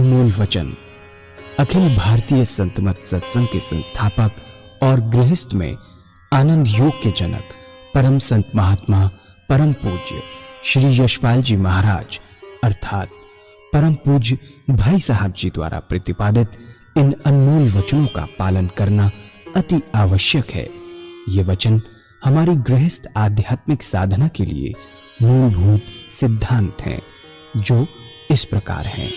अनमोल वचन अखिल भारतीय संत मत सत्संग के संस्थापक और गृहस्थ में आनंद योग के जनक परम संत महात्मा परम पूज्य श्री यशपाल जी महाराज अर्थात परम पूज्य भाई साहब जी द्वारा प्रतिपादित इन अनमोल वचनों का पालन करना अति आवश्यक है। ये वचन हमारी गृहस्थ आध्यात्मिक साधना के लिए मूलभूत सिद्धांत हैं, जो इस प्रकार हैं।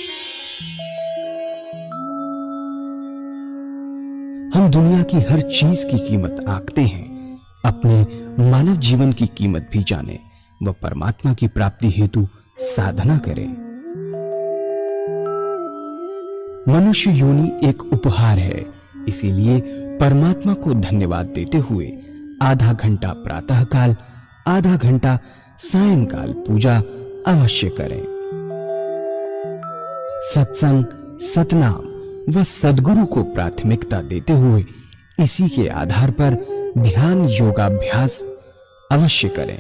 हम दुनिया की हर चीज की कीमत आंकते हैं, अपने मानव जीवन की कीमत भी जाने व परमात्मा की प्राप्ति हेतु साधना करें। मनुष्य योनि एक उपहार है, इसीलिए परमात्मा को धन्यवाद देते हुए आधा घंटा प्रातःकाल, आधा घंटा सायंकाल पूजा अवश्य करें। सत्संग, सतनाम व सद्गुरु को प्राथमिकता देते हुए इसी के आधार पर ध्यान योगाभ्यास अवश्य करें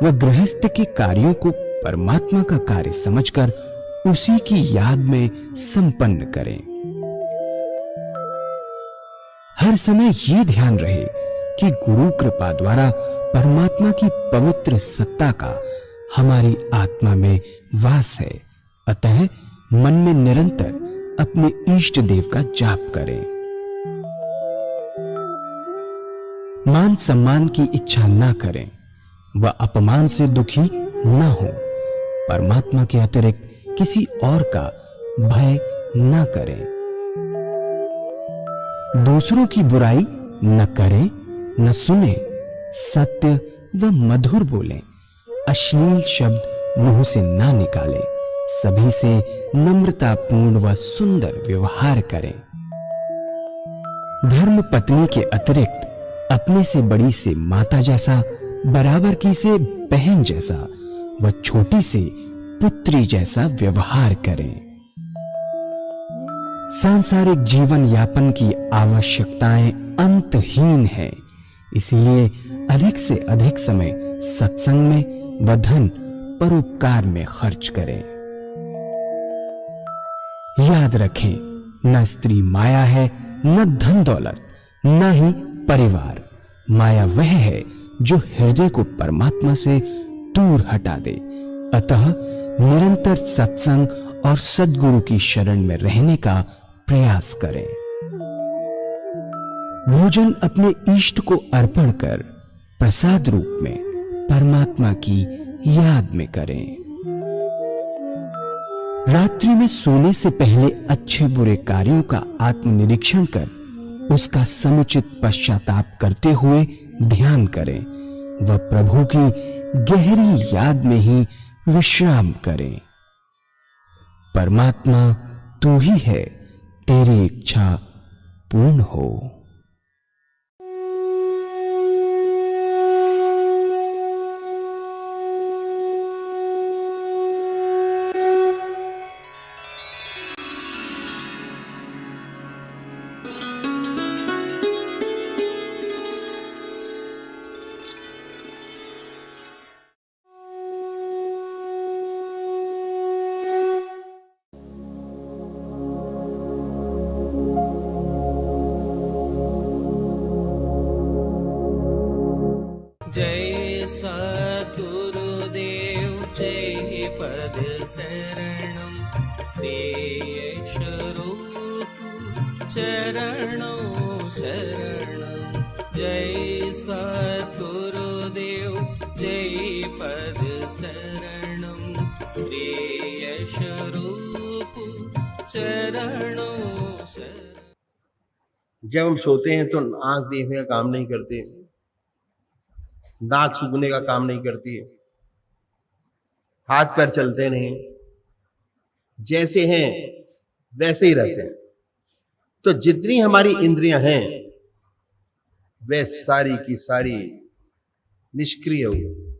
व गृहस्थ के कार्यों को परमात्मा का कार्य समझकर उसी की याद में संपन्न करें। हर समय ये ध्यान रहे कि गुरु कृपा द्वारा परमात्मा की पवित्र सत्ता का हमारी आत्मा में वास है, अतः मन में निरंतर अपने इष्ट देव का जाप करें। मान सम्मान की इच्छा न करें व अपमान से दुखी न हो। परमात्मा के अतिरिक्त किसी और का भय न करें। दूसरों की बुराई न करें, न सुने, सत्य व मधुर बोलें, अश्लील शब्द मुंह से ना निकालें, सभी से नम्रतापूर्ण व सुंदर व्यवहार करें। धर्म पत्नी के अतिरिक्त अपने से बड़ी से माता जैसा, बराबर की से बहन जैसा व छोटी से पुत्री जैसा व्यवहार करें। सांसारिक जीवन यापन की आवश्यकताएं अंतहीन है, इसलिए अधिक से अधिक समय सत्संग में व धन परोपकार में खर्च करें। याद रखें, न स्त्री माया है, न धन दौलत, न ही परिवार। माया वह है जो हृदय को परमात्मा से दूर हटा दे। अतः निरंतर सत्संग और सद्गुरु की शरण में रहने का प्रयास करें। भोजन अपने इष्ट को अर्पण कर प्रसाद रूप में परमात्मा की याद में करें। रात्रि में सोने से पहले अच्छे बुरे कार्यों का आत्मनिरीक्षण कर उसका समुचित पश्चाताप करते हुए ध्यान करें व प्रभु की गहरी याद में ही विश्राम करें। परमात्मा तू ही है, तेरी इच्छा पूर्ण हो। जय सद्गुरुदेव जय पद शरणम श्री स्वरूप चरणों शरणम। जय सद्गुरुदेव जय पद शरणम श्री स्वरूप चरणों शरणम। जब हम सोते हैं तो आंख देखने का काम नहीं करते, नाक सूंघने का काम नहीं करती, हाथ पैर चलते नहीं, जैसे हैं वैसे ही रहते हैं। तो जितनी हमारी इंद्रियां हैं वे सारी की सारी निष्क्रिय हो गई।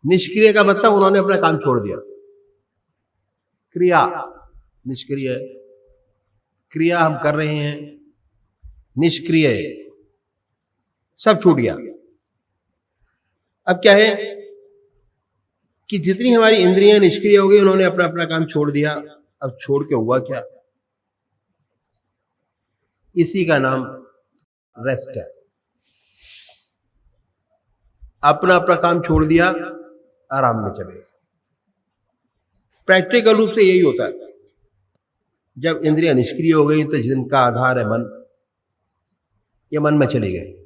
निष्क्रिय का मतलब उन्होंने अपना काम छोड़ दिया। क्रिया निष्क्रिय, क्रिया हम कर रहे हैं, निष्क्रिय सब छूट गया। अब क्या है कि जितनी हमारी इंद्रियां निष्क्रिय हो गई, उन्होंने अपना अपना काम छोड़ दिया, अब छोड़ के हुआ क्या? इसी का नाम रेस्ट है। अपना अपना काम छोड़ दिया, आराम में चले गए। प्रैक्टिकल रूप से यही होता है। जब इंद्रियां निष्क्रिय हो गई तो जिनका आधार है मन, ये मन में चले गए।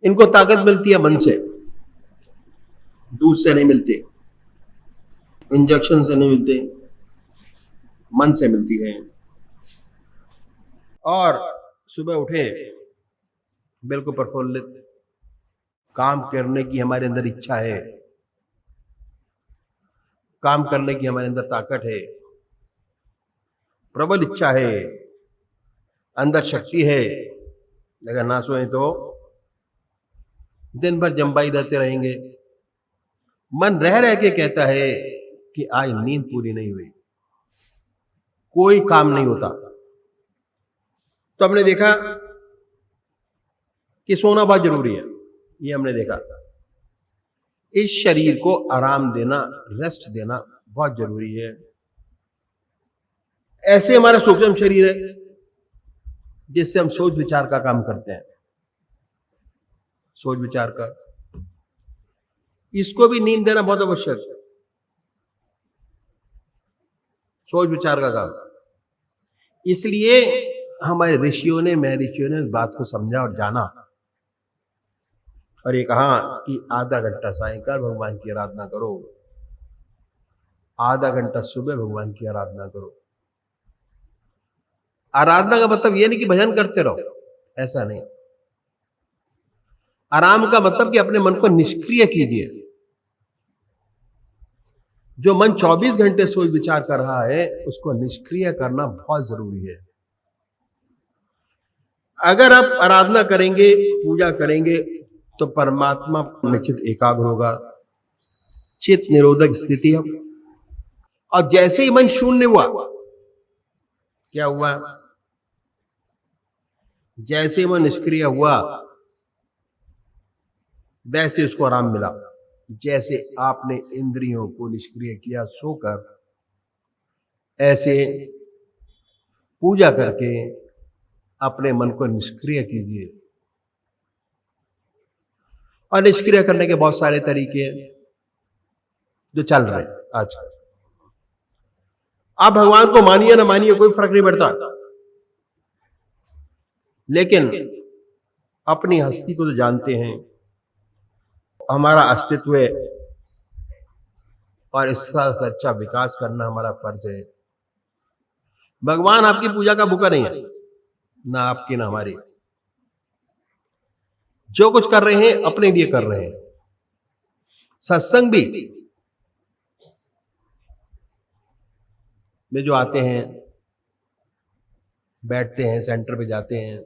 इनको ताकत मिलती है मन से, दूध से नहीं मिलती, इंजेक्शन से नहीं मिलते, मन से मिलती है। और सुबह उठे बिल्कुल प्रफुल्लित, काम करने की हमारे अंदर इच्छा है, काम करने की हमारे अंदर ताकत है, प्रबल इच्छा है, अंदर शक्ति है। अगर ना सोए तो दिन भर जंबाई रहते रहेंगे। मन रह रह के कहता है कि आज नींद पूरी नहीं हुई, कोई काम नहीं होता। तो हमने देखा कि सोना बहुत जरूरी है, ये हमने देखा। इस शरीर को आराम देना, रेस्ट देना बहुत जरूरी है। ऐसे हमारा सूक्ष्म शरीर है जिससे हम सोच विचार का काम करते हैं, सोच विचार का, इसको भी नींद देना बहुत आवश्यक है। सोच विचार का काम, इसलिए हमारे ऋषियों ने, महर्षियों ने इस बात को समझा और जाना, और ये कहा कि आधा घंटा सायंकाल भगवान की आराधना करो, आधा घंटा सुबह भगवान की आराधना करो। आराधना का मतलब ये नहीं कि भजन करते रहो, ऐसा नहीं। आराम का मतलब कि अपने मन को निष्क्रिय कीजिए। जो मन 24 घंटे सोच विचार कर रहा है, उसको निष्क्रिय करना बहुत जरूरी है। अगर आप आराधना करेंगे, पूजा करेंगे, तो परमात्मा में चित्त एकाग्र होगा, चित्त निरोधक स्थिति है। और जैसे ही मन शून्य हुआ, क्या हुआ? जैसे ही मन निष्क्रिय हुआ, वैसे उसको आराम मिला। जैसे आपने इंद्रियों को निष्क्रिय किया सोकर, ऐसे पूजा करके अपने मन को निष्क्रिय कीजिए। और निष्क्रिय करने के बहुत सारे तरीके हैं जो चल रहे हैं आजकल। आप भगवान को मानिए ना मानिए, कोई फर्क नहीं पड़ता, लेकिन अपनी हस्ती को तो जानते हैं, हमारा अस्तित्व है, और इसका सच्चा विकास करना हमारा फर्ज है। भगवान आपकी पूजा का भूखा नहीं है, ना आपकी ना हमारी। जो कुछ कर रहे हैं अपने लिए कर रहे हैं। सत्संग भी में जो आते हैं, बैठते हैं, सेंटर पे जाते हैं,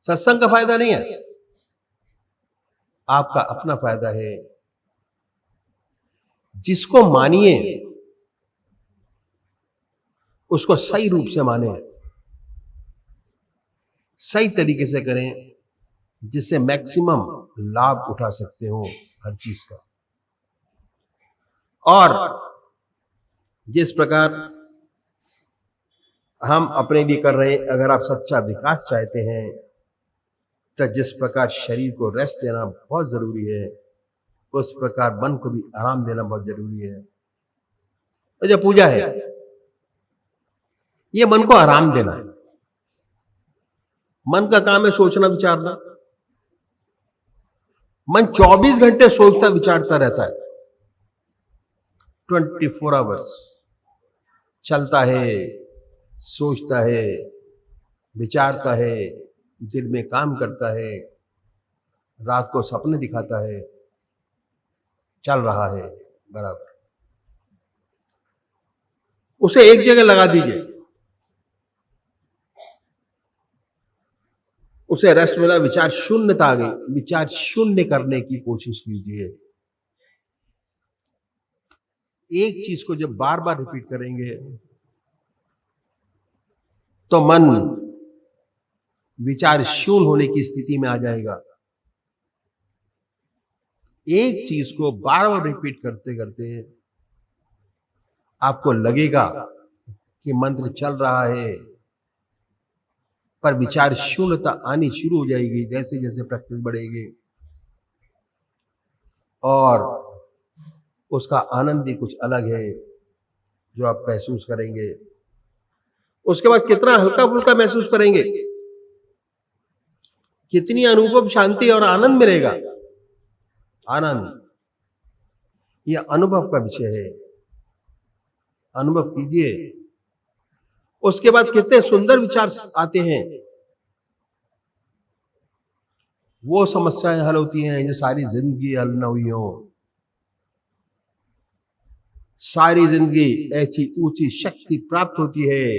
सत्संग का फायदा नहीं है, आपका अपना फायदा है। जिसको मानिए उसको सही रूप से माने, सही तरीके से करें, जिससे मैक्सिमम लाभ उठा सकते हो हर चीज का। और जिस प्रकार हम अपने लिए कर रहे हैं, अगर आप सच्चा विकास चाहते हैं, तो जिस प्रकार शरीर को रेस्ट देना बहुत जरूरी है, उस प्रकार मन को भी आराम देना बहुत जरूरी है। और जो पूजा है, ये मन को आराम देना है। मन का काम है सोचना विचारना। मन 24 घंटे सोचता विचारता रहता है, 24 आवर्स चलता है, सोचता है, विचारता है, दिन में काम करता है, रात को सपने दिखाता है, चल रहा है बराबर। उसे एक जगह लगा दीजिए, उसे रेस्ट मिला, विचार शून्यता आ गई, विचार शून्य करने की कोशिश कीजिए। एक चीज को जब बार बार रिपीट करेंगे तो मन विचार शून्य होने की स्थिति में आ जाएगा। एक चीज को बार बार रिपीट करते करते आपको लगेगा कि मंत्र चल रहा है, पर विचार शून्यता आनी शुरू हो जाएगी जैसे जैसे प्रैक्टिस बढ़ेगी, और उसका आनंद ही कुछ अलग है जो आप महसूस करेंगे। उसके बाद कितना हल्का फुल्का महसूस करेंगे, कितनी अनुभव शांति और आनंद मिलेगा। आनंद यह अनुभव का विषय है, अनुभव कीजिए। उसके बाद कितने सुंदर विचार आते हैं, वो समस्याएं हल होती हैं जो सारी जिंदगी हल न हुई हो। सारी जिंदगी ऐसी ऊंची शक्ति प्राप्त होती है।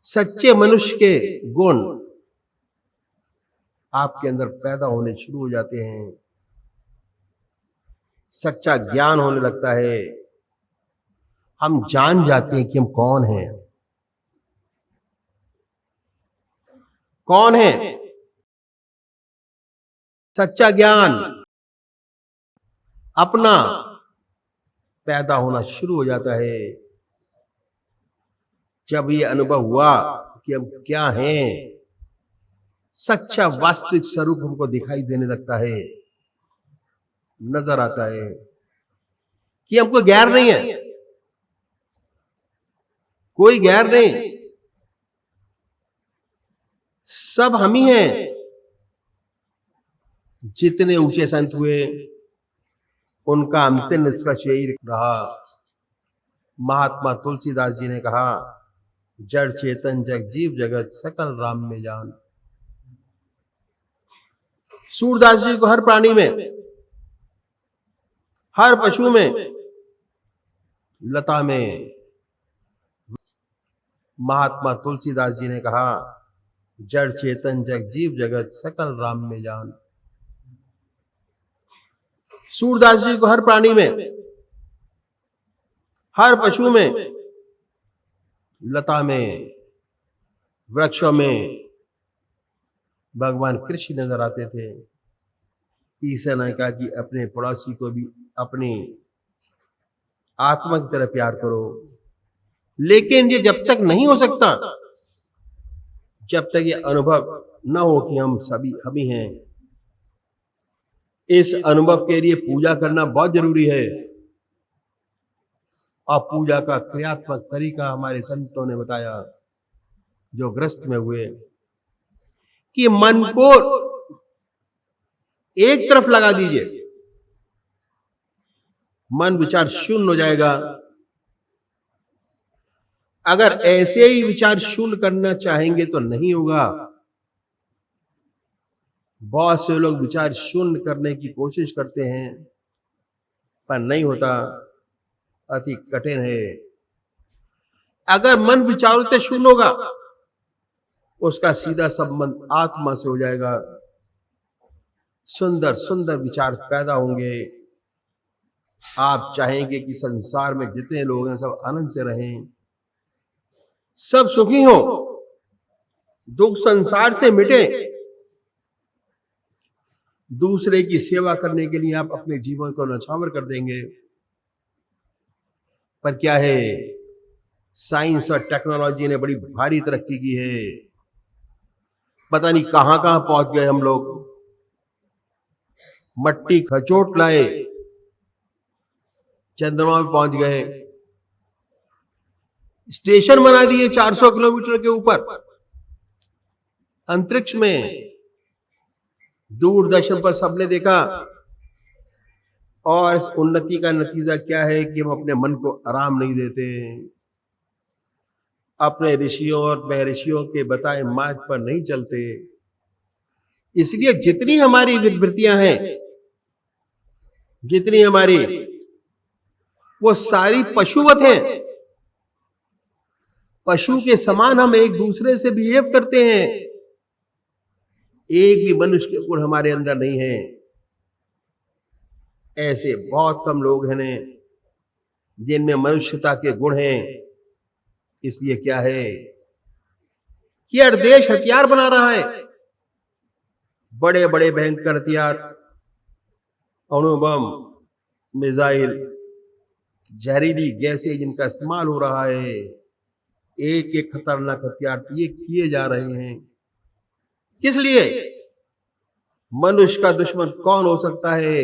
सच्चे मनुष्य के गुण आपके अंदर पैदा होने शुरू हो जाते हैं। सच्चा ज्ञान होने लगता है। हम जान जाते हैं कि हम कौन हैं। कौन है? सच्चा ज्ञान अपना पैदा होना शुरू हो जाता है जब ये अनुभव हुआ कि हम क्या हैं। सच्चा वास्तविक स्वरूप हमको दिखाई देने लगता है, नजर आता है कि हमको गैर नहीं है, कोई गैर नहीं, सब हम ही हैं। जितने ऊंचे संत हुए उनका अंतिम निष्कर्ष यही रहा। महात्मा तुलसीदास जी ने कहा, जड़ चेतन जग जीव जगत सकल राम में जान। सूरदास जी को हर प्राणी में, हर पशु में, लता में, महात्मा तुलसीदास जी ने कहा, जड़ चेतन जग जीव जगत सकल राम में जान। सूरदास जी को हर प्राणी में, हर पशु में, लता में, वृक्षों में भगवान कृष्ण नजर आते थे। ईसा ने कहा कि अपने पड़ोसी को भी अपनी आत्मा की तरह प्यार करो। लेकिन ये जब तक नहीं हो सकता, जब तक ये अनुभव न हो कि हम सभी हम ही हैं। इस अनुभव के लिए पूजा करना बहुत जरूरी है। और पूजा का क्रियात्मक तरीका हमारे संतों ने बताया, जो ग्रस्त में हुए, कि मन को एक तरफ लगा दीजिए, मन विचार शून्य हो जाएगा। अगर ऐसे ही विचार शून्य करना चाहेंगे तो नहीं होगा। बहुत से लोग विचार शून्य करने की कोशिश करते हैं पर नहीं होता, अति कठिन है। अगर मन विचारों से शून्य होगा, उसका सीधा संबंध आत्मा से हो जाएगा। सुंदर सुंदर विचार पैदा होंगे। आप चाहेंगे कि संसार में जितने लोग हैं सब आनंद से रहें, सब सुखी हो, दुख संसार से मिटे। दूसरे की सेवा करने के लिए आप अपने जीवन को न्यौछावर कर देंगे। पर क्या है, साइंस और टेक्नोलॉजी ने बड़ी भारी तरक्की की है। पता नहीं कहां कहां पहुंच गए हम लोग। मट्टी खचोट लाए, चंद्रमा में पहुंच गए, स्टेशन बना दिए 400 किलोमीटर के ऊपर अंतरिक्ष में। दूरदर्शन पर सबने देखा। और इस उन्नति का नतीजा क्या है कि हम अपने मन को आराम नहीं देते, अपने ऋषियों और महर्षियों के बताए मार्ग पर नहीं चलते। इसलिए जितनी हमारी विवृत्तियां हैं, जितनी हमारी, वो सारी पशुवत हैं। पशु के समान हम एक दूसरे से बिहेव करते हैं। एक भी मनुष्य के गुण हमारे अंदर नहीं है। ऐसे बहुत कम लोग हैं जिनमें मनुष्यता के गुण हैं। इसलिए क्या है कि हर देश हथियार बना रहा है, बड़े बड़े भयंकर हथियार, अणु बम, मिसाइल, जहरीली गैसें जिनका इस्तेमाल हो रहा है, एक एक खतरनाक हथियार तो ये किए जा रहे हैं। किस लिए? मनुष्य का दुश्मन कौन हो सकता है?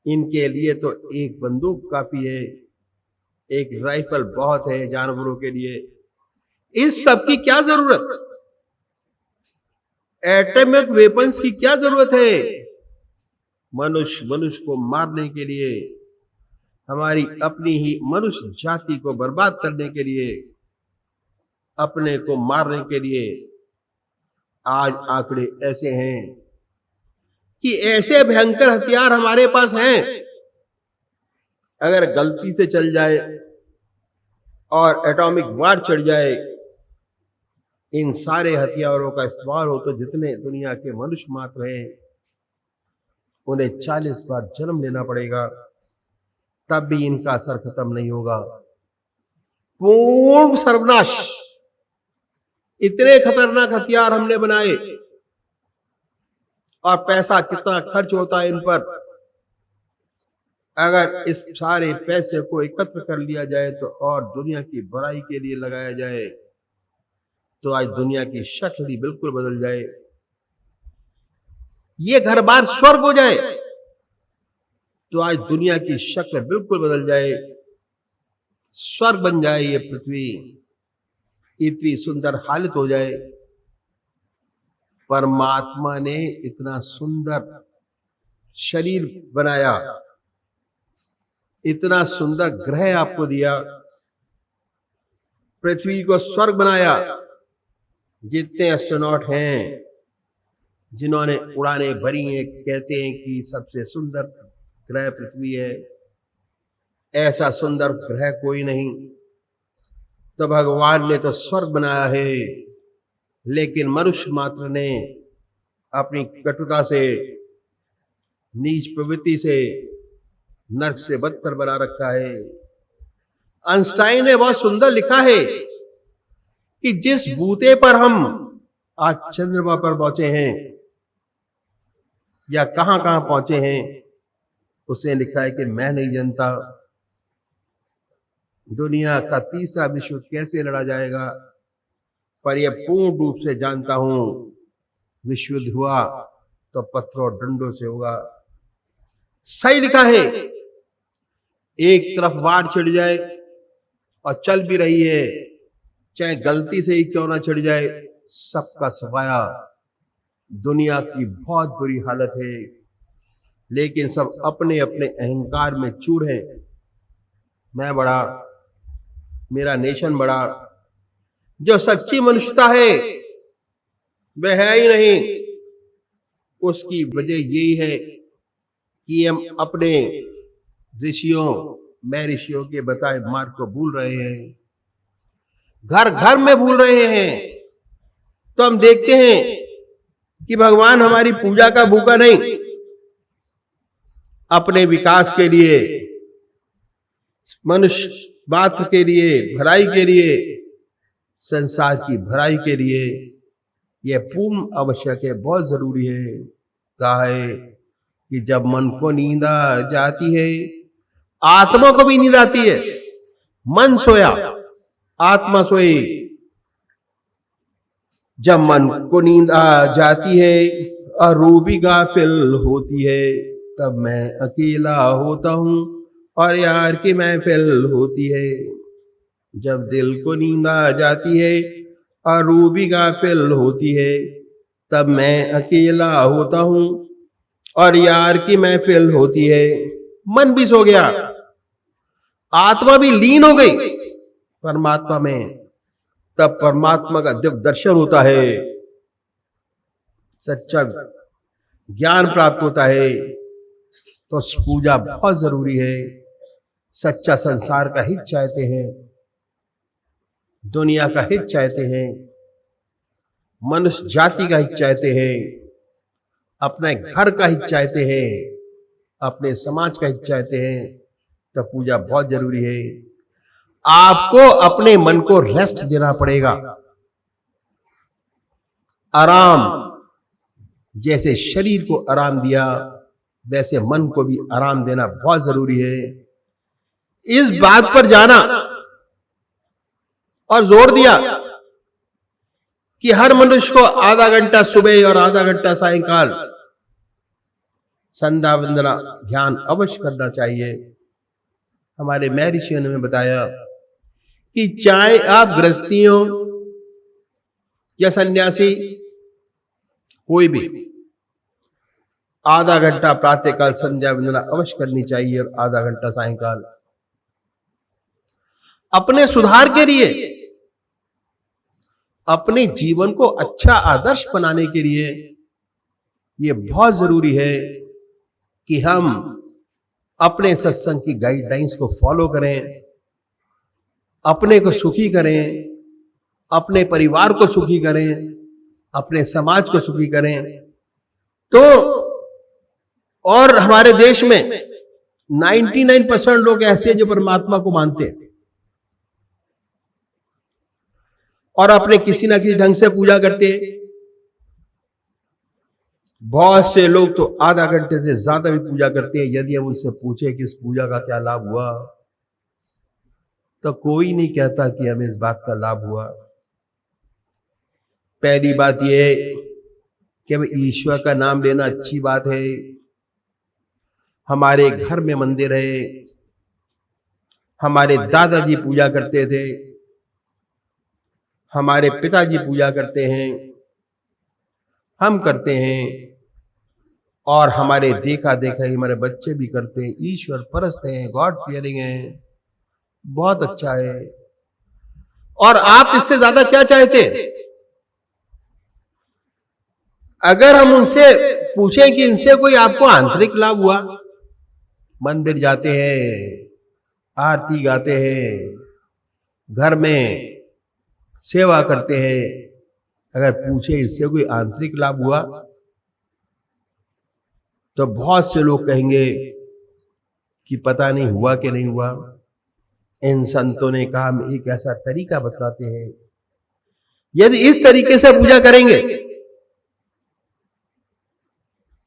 इनके लिए तो एक बंदूक काफी है, एक राइफल बहुत है जानवरों के लिए। इस सब की क्या जरूरत? एटॉमिक वेपन्स की क्या जरूरत है? मनुष्य को मारने के लिए, हमारी अपनी ही मनुष्य जाति को बर्बाद करने के लिए, अपने को मारने के लिए। आज आंकड़े ऐसे हैं कि ऐसे भयंकर हथियार हमारे पास हैं, अगर गलती से चल जाए और एटॉमिक वार चढ़ जाए, इन सारे हथियारों का इस्तेमाल हो तो जितने दुनिया के मनुष्य मात्र हैं उन्हें 40 बार जन्म लेना पड़ेगा, तब भी इनका असर खत्म नहीं होगा। पूर्ण सर्वनाश। इतने खतरनाक हथियार हमने बनाए और पैसा कितना खर्च होता है इन पर। अगर इस सारे पैसे को एकत्र कर लिया जाए तो और दुनिया की भलाई के लिए लगाया जाए तो आज दुनिया की शक्ल ही बिल्कुल बदल जाए। ये घर बार स्वर्ग हो जाए तो आज दुनिया की शक्ल बिल्कुल बदल जाए, स्वर्ग बन जाए ये पृथ्वी, इतनी सुंदर हालत हो जाए। परमात्मा ने इतना सुंदर शरीर बनाया, इतना सुंदर ग्रह आपको दिया, पृथ्वी को स्वर्ग बनाया। जितने एस्ट्रोनॉट हैं जिन्होंने उड़ानें भरी हैं, कहते हैं कि सबसे सुंदर ग्रह पृथ्वी है, ऐसा सुंदर ग्रह कोई नहीं। तो भगवान ने तो स्वर्ग बनाया है, लेकिन मनुष्य मात्र ने अपनी कटुता से, नीच प्रवृत्ति से नरक से बदतर बना रखा है। आइंस्टाइन ने बहुत सुंदर लिखा है कि जिस बूते पर हम आज चंद्रमा पर पहुंचे हैं या कहां कहां पहुंचे हैं, उसने लिखा है कि मैं नहीं जानता। दुनिया का तीसरा विश्व कैसे लड़ा जाएगा, पर यह पूर्ण रूप से जानता हूं, विश्व युद्ध हुआ तो पत्थरों और डंडों से होगा। सही लिखा है। एक तरफ वार चढ़ जाए और चल भी रही है, चाहे गलती से ही क्यों ना चढ़ जाए, सबका सफाया। दुनिया की बहुत बुरी हालत है, लेकिन सब अपने अपने अहंकार में चूर हैं। मैं बड़ा, मेरा नेशन बड़ा। जो सच्ची मनुष्यता है वह है ही नहीं। उसकी वजह यही है कि हम अपने ऋषियों, मैं ऋषियों के बताए मार्ग को भूल रहे हैं, घर घर में भूल रहे हैं। तो हम देखते हैं कि भगवान हमारी पूजा का भूखा नहीं, अपने विकास के लिए, मनुष्य मात्र के लिए, भलाई के लिए, संसार की भलाई के लिए यह पूर्ण आवश्यक है, बहुत जरूरी है। कहा है कि जब मन को नींद आ जाती है, आत्मा को भी नींद आती है। मन सोया, आत्मा सोई। जब मन को नींद आ जाती है और रूह भी गाफिल होती है, तब मैं अकेला होता हूं और यार की महफिल होती है। जब दिल को नींद आ जाती है और रूह भी गाफिल होती है, तब मैं अकेला होता हूं और यार की महफिल होती है। मन भी सो गया, आत्मा भी लीन हो गई परमात्मा में, तब परमात्मा का जब दर्शन होता है, सच्चा ज्ञान प्राप्त होता है, तो पूजा बहुत जरूरी है। सच्चा संसार का हित चाहते हैं, दुनिया का हित चाहते हैं, मनुष्य जाति का हित चाहते हैं, अपने घर का हित चाहते हैं, अपने समाज का हित चाहते हैं, तो पूजा बहुत जरूरी है। आपको अपने मन को रेस्ट देना पड़ेगा, आराम। जैसे शरीर को आराम दिया, वैसे मन को भी आराम देना बहुत जरूरी है। इस बात पर जाना और जोर दिया कि हर मनुष्य को आधा घंटा सुबह और आधा घंटा सायंकाल संध्या वंदना ध्यान अवश्य करना चाहिए। हमारे महर्षियों ने बताया कि चाहे आप गृहस्थी हो या सन्यासी, कोई भी आधा घंटा प्रातःकाल संध्या वंदना अवश्य करनी चाहिए और आधा घंटा सायंकाल अपने सुधार के लिए, अपने जीवन को अच्छा आदर्श बनाने के लिए यह बहुत जरूरी है कि हम अपने सत्संग की गाइडलाइंस को फॉलो करें, अपने को सुखी करें, अपने परिवार को सुखी करें, अपने समाज को सुखी करें। तो और हमारे देश में 99% लोग ऐसे हैं जो परमात्मा को मानते हैं और अपने किसी ना किसी ढंग से पूजा करते हैं। बहुत से लोग तो आधा घंटे से ज्यादा भी पूजा करते हैं। यदि हम उनसे पूछे कि इस पूजा का क्या लाभ हुआ, तो कोई नहीं कहता कि हमें इस बात का लाभ हुआ। पहली बात यह है कि ईश्वर का नाम लेना अच्छी बात है। हमारे घर में मंदिर है, हमारे दादाजी पूजा करते थे, हमारे पिताजी पूजा करते हैं, हम करते हैं और हमारे देखा देखा ही हमारे बच्चे भी करते हैं। ईश्वर परस्त हैं, गॉड फियरिंग हैं, बहुत अच्छा है। और आप इससे ज्यादा क्या चाहते हैं? अगर हम उनसे पूछें कि इनसे कोई आपको आंतरिक लाभ हुआ, मंदिर जाते हैं, आरती गाते हैं, घर में सेवा करते हैं, अगर पूछे इससे कोई आंतरिक लाभ हुआ, तो बहुत से लोग कहेंगे कि पता नहीं हुआ कि नहीं हुआ। इन संतों ने कहा हम एक ऐसा तरीका बताते हैं, यदि इस तरीके से पूजा करेंगे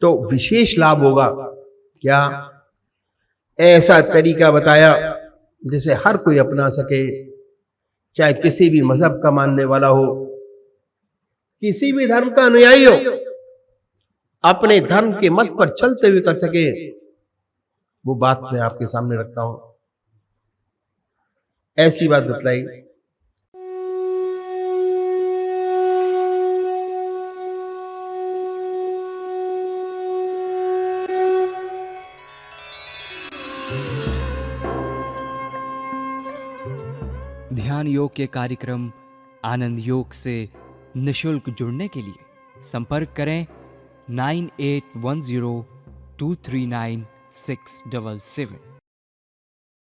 तो विशेष लाभ होगा। क्या? ऐसा तरीका बताया जिसे हर कोई अपना सके, चाहे किसी भी मजहब का मानने वाला हो, किसी भी धर्म का अनुयायी हो, अपने धर्म के मत पर चलते हुए कर सके। वो बात मैं आपके सामने रखता हूं। ऐसी बात बतलाई। ध्यान योग के कार्यक्रम आनंद योग से निशुल्क जुड़ने के लिए संपर्क करें 9810239677।